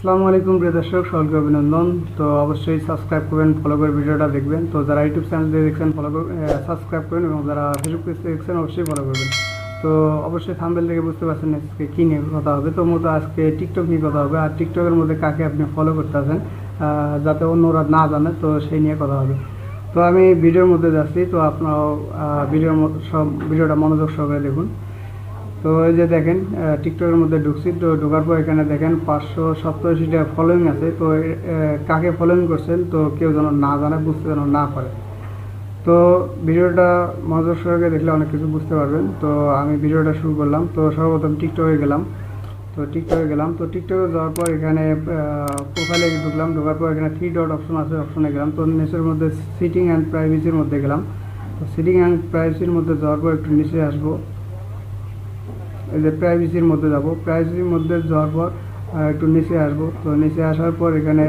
আসসালামু আলাইকুম প্রিয় দর্শক, সকলকে অভিনন্দন। তো অবশ্যই সাবস্ক্রাইব করবেন, ফলো করে ভিডিওটা দেখবেন। তো যারা ইউটিউব চ্যানেল দিয়ে দেখছেন ফলো করবেন, সাবস্ক্রাইব করবেন, এবং যারা ফেসবুক পেজ থেকে দেখছেন অবশ্যই ফলো করবেন। তো অবশ্যই থাম্বনেল থেকে বুঝতে পারছেন আজকে কী নিয়ে কথা হবে। তো মূলত আজকে টিকটক নিয়ে কথা হবে, আর টিকটকের মধ্যে কাকে আপনি ফলো করতে আছেন যাতে অন্যরা না জানে, তো সেই নিয়ে কথা হবে। তো আমি ভিডিওর মধ্যে যাচ্ছি, তো আপনারাও ভিডিওটা মনোযোগ সহকারে দেখুন। তো এই যে দেখেন টিকটকের মধ্যে ঢুকছি, তো ঢোকার পর এখানে দেখেন 587টা ফলোয়িং আছে। তো কাকে ফলোয়িং করছেন তো কেউ যেন না জানে, বুঝতে যেন না পারে। তো ভিডিওটা মনোযোগ সহকারে দেখলে অনেক কিছু বুঝতে পারবেন। তো আমি ভিডিওটা শুরু করলাম। তো সর্বপ্রথম টিকটকে গেলাম। তো টিকটকে যাওয়ার পর এখানে প্রোফাইলে ঢুকলাম। ঢোকার পর এখানে 3 ডট অপশন আছে, অপশনে গেলাম। তো নিচের মধ্যে সিটিং অ্যান্ড প্রাইভেসির মধ্যে গেলাম। তো সিটিং অ্যান্ড প্রাইভেসির মধ্যে যাওয়ার পর একটু নিচে আসবো, এই যে প্রাইভেসির মধ্যে যাব। প্রাইভেসির মধ্যে যাওয়ার পর একটু নিচে আসবো। তো নিচে আসার পর এখানে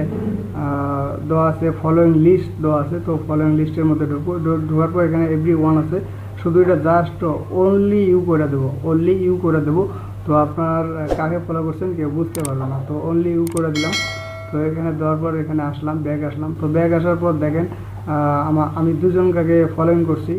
দেওয়া আছে ফলোয়িং লিস্ট দেওয়া আছে। তো ফলোয়িং লিস্টের মধ্যে ঢোকার পর এখানে এভরিওয়ান আছে। শুধু এটা জাস্ট অনলি ইউ করে দেবো, অনলি ইউ করে দেবো। তো আপনার কাকে ফলো করছেন কেউ বুঝতে পারবে না। তো অনলি ইউ করে দিলাম। তো এখানে দেওয়ার পর এখানে আসলাম, ব্যাগ আসলাম। তো ব্যাগ আসার পর দেখেন আমি দুজনকে ফলোইং করছি।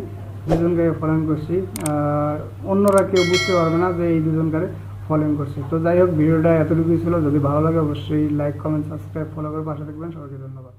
অন্যরা কেউ বুঝতে পারবে না যে এই দুজনকে ফলোইং করছে। তো যাই হোক, ভিডিওটা এতটুকুই ছিল। যদি ভালো লাগে অবশ্যই লাইক, কমেন্ট, সাবস্ক্রাইব, ফলো করে পাশে থাকবেন। সবাইকে ধন্যবাদ।